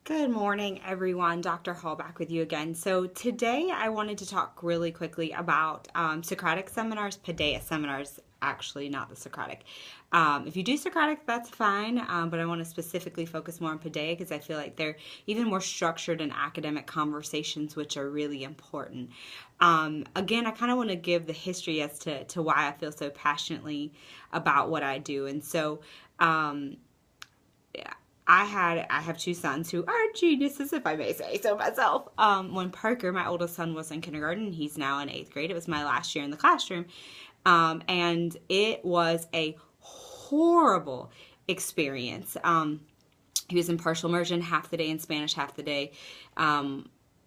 Good morning, everyone. Dr. Hall back with you again. So today I wanted to talk really quickly about Socratic seminars, Paideia seminars, actually not the Socratic. If you do Socratic, that's fine, but I want to specifically focus more on Paideia because I feel like they're even more structured in academic conversations, which are really important. Again, I kind of want to give the history as to why I feel so passionately about what I do. And so, I have two sons who are geniuses, if I may say so myself. When Parker, my oldest son, was in kindergarten, he's now in eighth grade. It was my last year in the classroom, and it was a horrible experience. He was in partial immersion, half the day in Spanish, half the day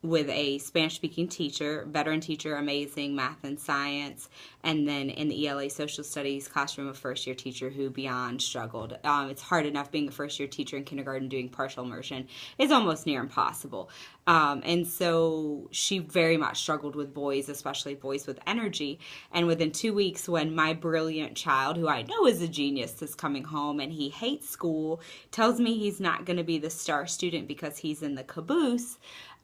with a Spanish-speaking teacher, veteran teacher, amazing math and science, and then in the ELA social studies classroom, a first-year teacher who beyond struggled. It's hard enough being a first-year teacher in kindergarten doing partial immersion. It's almost near impossible. And so she very much struggled with boys, especially boys with energy. And within 2 weeks, when my brilliant child, who I know is a genius, is coming home and he hates school, tells me he's not going to be the star student because he's in the caboose,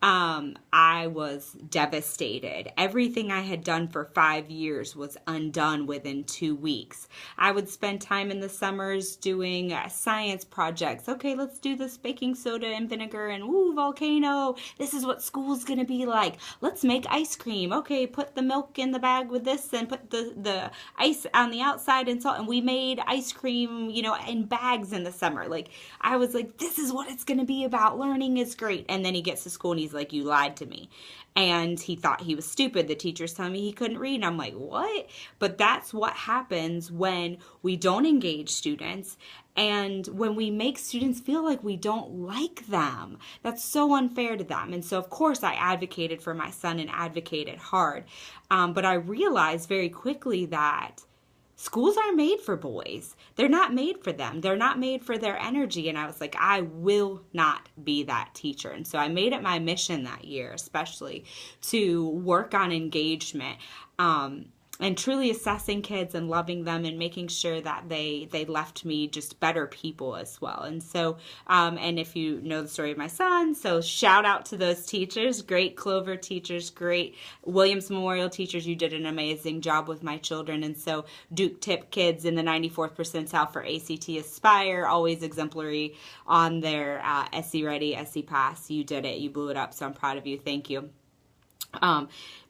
I was devastated. Everything I had done for 5 years was undone within 2 weeks. I would spend time in the summers doing science projects. Okay, let's do this baking soda and vinegar and ooh, volcano. This is what school's gonna be like. Let's make ice cream. Okay, put the milk in the bag with this and put the ice on the outside and salt. And we made ice cream, in bags in the summer. Like, I was like, this is what it's gonna be about. Learning is great. And then he gets to school and he's like, you lied to me. And he thought he was stupid. The teacher's telling me he couldn't read. And I'm like, what? But that's what happens when we don't engage students and when we make students feel like we don't like them. That's so unfair to them. And so, of course, I advocated for my son and advocated hard. But I realized very quickly that schools aren't made for boys. They're not made for them. They're not made for their energy. And I was like, I will not be that teacher. And so I made it my mission that year, especially to work on engagement. And truly assessing kids and loving them and making sure that they left me just better people as well. And so, and if you know the story of my son, so shout out to those teachers, great Clover teachers, great Williams Memorial teachers. You did an amazing job with my children. And so Duke Tip kids in the 94th percentile for ACT Aspire, always exemplary on their SE Ready, SE Pass. You did it. You blew it up. So I'm proud of you. Thank you.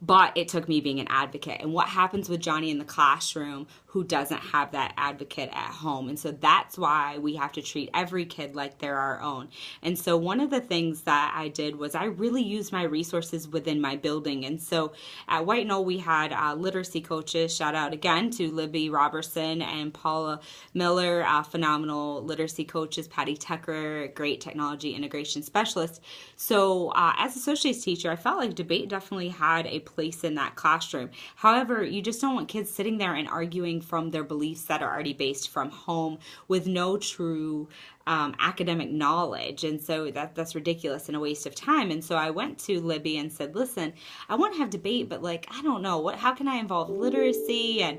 But it took me being an advocate. And what happens with Johnny in the classroom who doesn't have that advocate at home? And so that's why we have to treat every kid like they're our own. And so one of the things that I did was I really used my resources within my building. And so at White Knoll, we had literacy coaches. Shout out again to Libby Robertson and Paula Miller, phenomenal literacy coaches, Patty Tucker, great technology integration specialist. So as associates teacher, I felt like debate definitely had a place in that classroom. However, you just don't want kids sitting there and arguing from their beliefs that are already based from home with no true academic knowledge. And so that's ridiculous and a waste of time. And so I went to Libby and said, listen, I want to have debate, but I don't know, how can I involve literacy? And,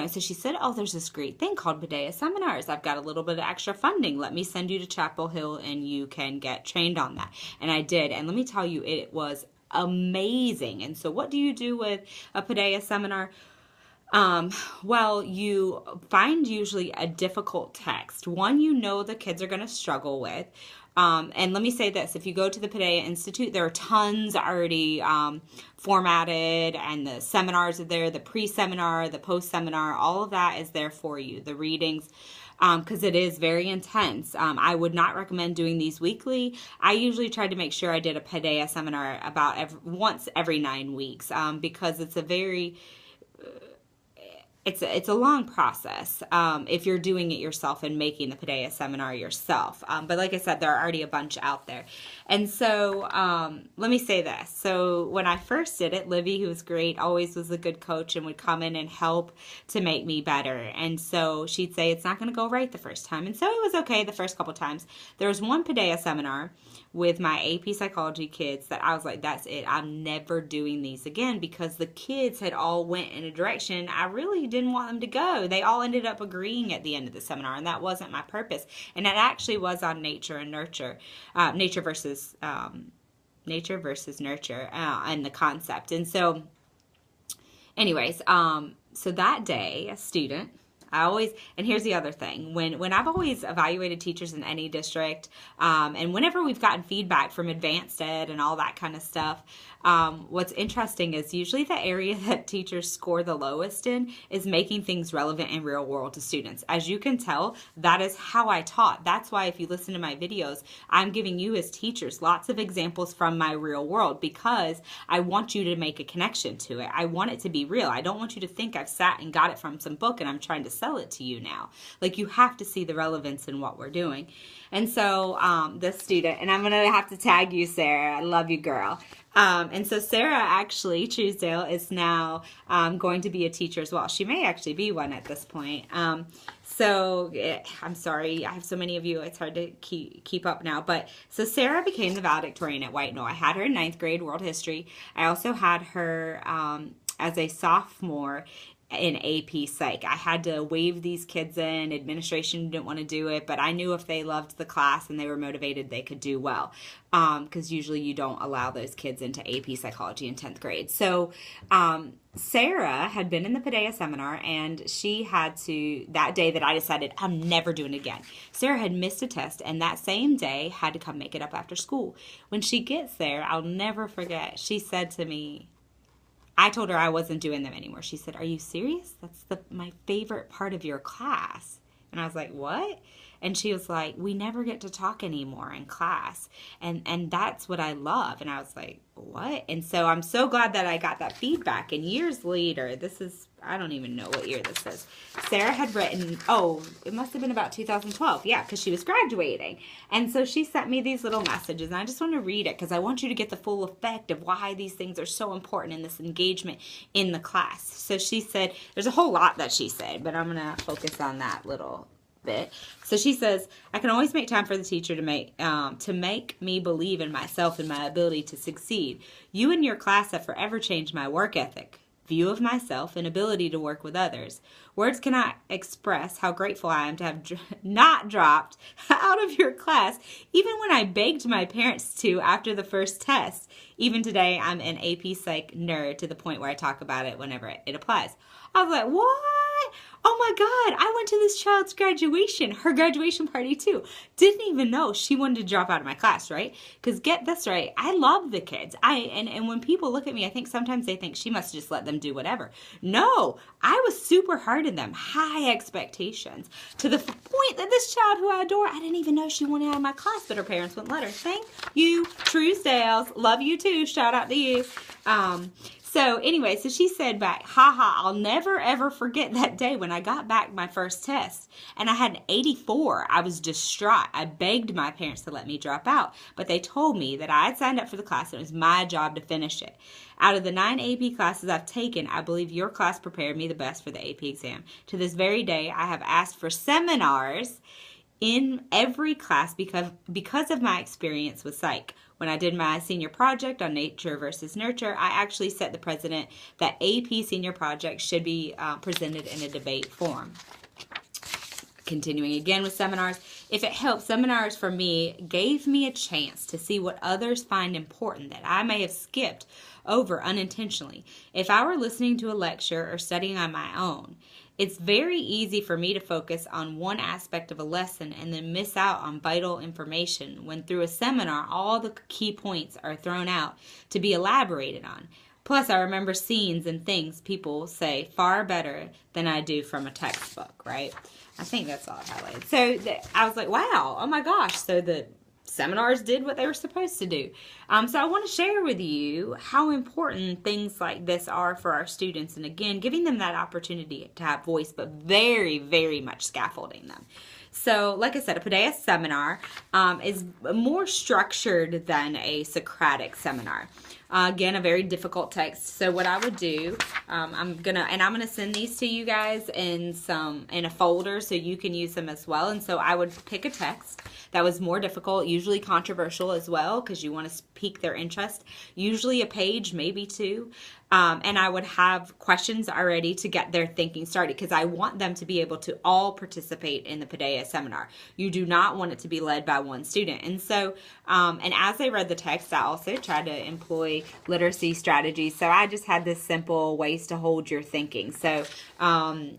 so she said, oh, there's this great thing called Paideia Seminars. I've got a little bit of extra funding. Let me send you to Chapel Hill and you can get trained on that. And I did. And let me tell you, it was amazing. And so what do you do with a Paideia seminar? Well, you find usually a difficult text, one the kids are going to struggle with. And let me say this, if you go to the Paideia Institute, there are tons already formatted, and the seminars are there, the pre-seminar, the post-seminar, all of that is there for you, the readings. Because it is very intense. I would not recommend doing these weekly. I usually try to make sure I did a Paideia seminar about once every 9 weeks, because it's a very... It's a long process if you're doing it yourself and making the Paideia seminar yourself. But like I said, there are already a bunch out there. And so let me say this. So when I first did it, Livy, who was great, always was a good coach and would come in and help to make me better. And so she'd say, it's not going to go right the first time. And so it was okay the first couple times. There was one Paideia seminar with my AP psychology kids that I was like, that's it. I'm never doing these again, because the kids had all went in a direction I really didn't want them to go. They all ended up agreeing at the end of the seminar, and that wasn't my purpose. And it actually was on nature and nurture, nature versus nurture, and the concept. And so anyways, so that day, a student, and here's the other thing, when I've always evaluated teachers in any district, and whenever we've gotten feedback from advanced ed and all that kind of stuff, what's interesting is usually the area that teachers score the lowest in is making things relevant and real world to students. As you can tell, that is how I taught. That's why if you listen to my videos, I'm giving you as teachers lots of examples from my real world, because I want you to make a connection to it. I want it to be real. I don't want you to think I've sat and got it from some book and I'm trying to sell it to you now. Like, you have to see the relevance in what we're doing. And so this student, and I'm going to have to tag you, Sarah. I love you, girl. And so Sarah, actually, Truesdale, is now going to be a teacher as well. She may actually be one at this point. So I'm sorry, I have so many of you, it's hard to keep up now. But so Sarah became the valedictorian at White Knoll. I had her in 9th grade world history. I also had her as a sophomore in AP Psych. I had to wave these kids in. Administration didn't want to do it, but I knew if they loved the class and they were motivated, they could do well. Because usually you don't allow those kids into AP Psychology in 10th grade. So Sarah had been in the Paideia Seminar, and she had to, that day that I decided I'm never doing it again, Sarah had missed a test, and that same day had to come make it up after school. When she gets there, I'll never forget, she said to me, I told her I wasn't doing them anymore. She said, "Are you serious? That's my favorite part of your class." And I was like, "What?" And she was like, "We never get to talk anymore in class. And that's what I love." And I was like, "What?" And so I'm so glad that I got that feedback. And years later, this is, I don't even know what year this is, Sarah had written, it must have been about 2012. Yeah, because she was graduating. And so she sent me these little messages. And I just want to read it because I want you to get the full effect of why these things are so important in this engagement in the class. So she said, there's a whole lot that she said, but I'm going to focus on that little bit. So she says, "I can always make time for the teacher to make me believe in myself and my ability to succeed. You and your class have forever changed my work ethic, view of myself, and ability to work with others. Words cannot express how grateful I am to have not dropped out of your class, even when I begged my parents to after the first test. Even today, I'm an AP Psych nerd to the point where I talk about it whenever it applies." I was like, "What? Oh my God, I went to this child's graduation, her graduation party too. Didn't even know she wanted to drop out of my class," right? Because get this right, I love the kids. And when people look at me, I think sometimes they think she must just let them do whatever. No, I was super hard on them, high expectations, to the point that this child who I adore, I didn't even know she wanted out of my class, but her parents wouldn't let her. Thank you, Truesdales. Love you too. Shout out to you. So anyway, so she said back, I'll never ever forget that day when I got back my first test and I had an 84. I was distraught. I begged my parents to let me drop out, but they told me that I had signed up for the class and it was my job to finish it. Out of the 9 AP classes I've taken, I believe your class prepared me the best for the AP exam. To this very day, I have asked for seminars in every class because of my experience with psych. When I did my senior project on nature versus nurture, I actually set the precedent that AP senior projects should be presented in a debate form. Continuing again with seminars, if it helps, seminars for me gave me a chance to see what others find important that I may have skipped over unintentionally. If I were listening to a lecture or studying on my own, it's very easy for me to focus on one aspect of a lesson and then miss out on vital information when through a seminar all the key points are thrown out to be elaborated on. Plus, I remember scenes and things people say far better than I do from a textbook, right? I think that's all I highlighted. So I was like, wow, oh my gosh. So the seminars did what they were supposed to do. So I want to share with you how important things like this are for our students. And again, giving them that opportunity to have voice, but very, very much scaffolding them. So like I said, a Paideia seminar is more structured than a Socratic seminar. Again, a very difficult text. So what I would do, I'm gonna send these to you guys in a folder so you can use them as well. And so I would pick a text that was more difficult, usually controversial as well, because you want to pique their interest. Usually a page, maybe two. And I would have questions already to get their thinking started, because I want them to be able to all participate in the Paideia seminar. You do not want it to be led by one student. And so, and as they read the text, I also tried to employ literacy strategies. So I just had this simple ways to hold your thinking. So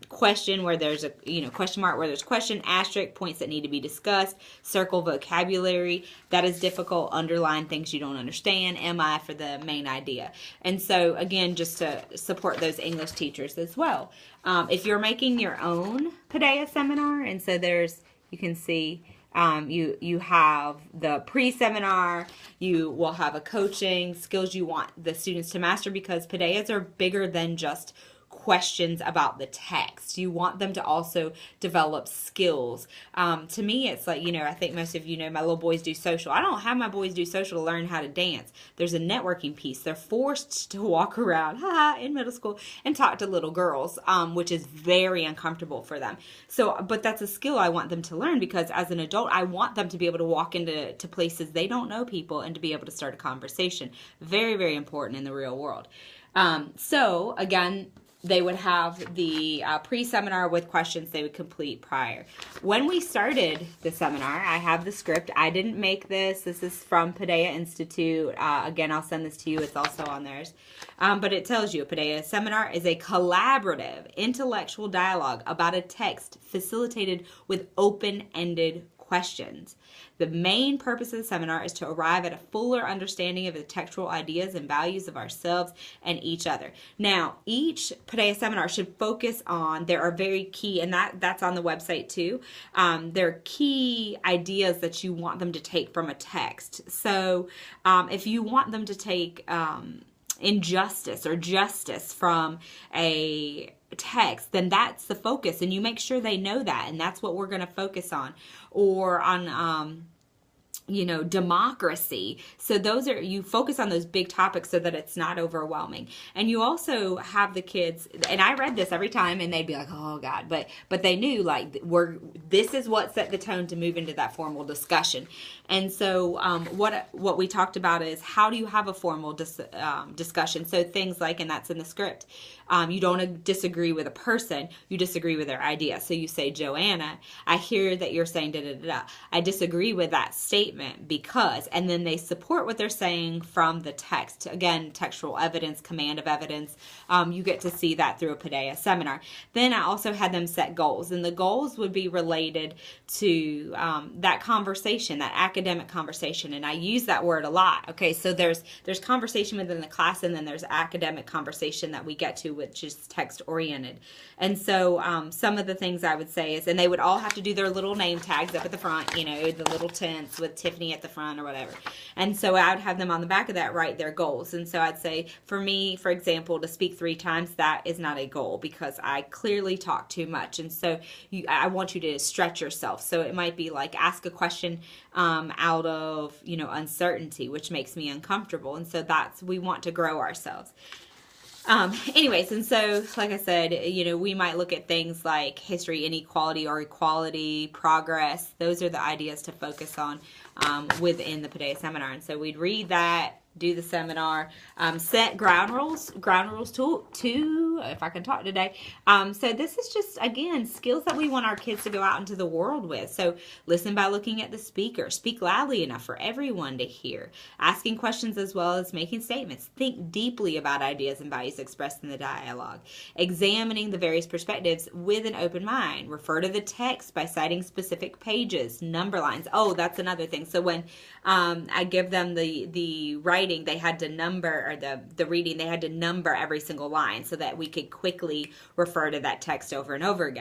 question where there's a question mark where there's question, asterisk, points that need to be discussed, circle vocabulary that is difficult, underline things you don't understand, MI for the main idea. And so again, just to support those English teachers as well. If you're making your own Paideia seminar, and so you can see you have the pre-seminar, you will have a coaching, skills you want the students to master, because Paideias are bigger than just questions about the text. You want them to also develop skills. To me, it's like, I think most of you know my little boys do social. I don't have my boys do social to learn how to dance. There's a networking piece. They're forced to walk around in middle school and talk to little girls, which is very uncomfortable for them. So, but that's a skill I want them to learn, because as an adult, I want them to be able to walk into places they don't know people and to be able to start a conversation. Very, very important in the real world. So again, they would have the pre-seminar with questions they would complete prior. When we started the seminar, I have the script. I didn't make this. This is from Paideia Institute. Again, I'll send this to you. It's also on theirs. But it tells you a Paideia seminar is a collaborative, intellectual dialogue about a text facilitated with open-ended questions. The main purpose of the seminar is to arrive at a fuller understanding of the textual ideas and values of ourselves and each other. Now, each Paideia seminar should focus on, there are very key, and that's on the website too, there are key ideas that you want them to take from a text. So if you want them to take injustice or justice from a text, then that's the focus, and you make sure they know that, and that's what we're going to focus on. Or on democracy. So you focus on those big topics so that it's not overwhelming. And you also have the kids, and I read this every time and they'd be like, oh God, but they knew, like, this is what set the tone to move into that formal discussion. And so what we talked about is, how do you have a formal discussion? So things like, and that's in the script, you don't disagree with a person, you disagree with their idea. So you say, Joanna, I hear that you're saying da-da-da-da. I disagree with that statement because, and then they support what they're saying from the text. Again, textual evidence, command of evidence. You get to see that through a Paideia seminar. Then I also had them set goals, and the goals would be related to that conversation, that academic conversation. And I use that word a lot. Okay, so there's conversation within the class, and then there's academic conversation that we get to, which is text oriented. And so some of the things I would say is, and they would all have to do their little name tags up at the front, the little tents with Tiffany at the front or whatever. And so I would have them on the back of that write their goals. And so I'd say, for me, for example, to speak 3 times, that is not a goal, because I clearly talk too much. And so I want you to stretch yourself. So it might be like, ask a question out of uncertainty, which makes me uncomfortable. And so we want to grow ourselves. Anyways, and so, like I said, we might look at things like history, inequality, or equality, progress. Those are the ideas to focus on within the Paideia seminar. And so we'd read that, do the seminar, set ground rules two, if I can talk today. So this is just, again, skills that we want our kids to go out into the world with. So listen by looking at the speaker, speak loudly enough for everyone to hear, asking questions as well as making statements, think deeply about ideas and values expressed in the dialogue, examining the various perspectives with an open mind, refer to the text by citing specific pages, number lines. Oh, that's another thing. So when I give them the writing, they had to number, or the reading, they had to number every single line so that we could quickly refer to that text over and over again.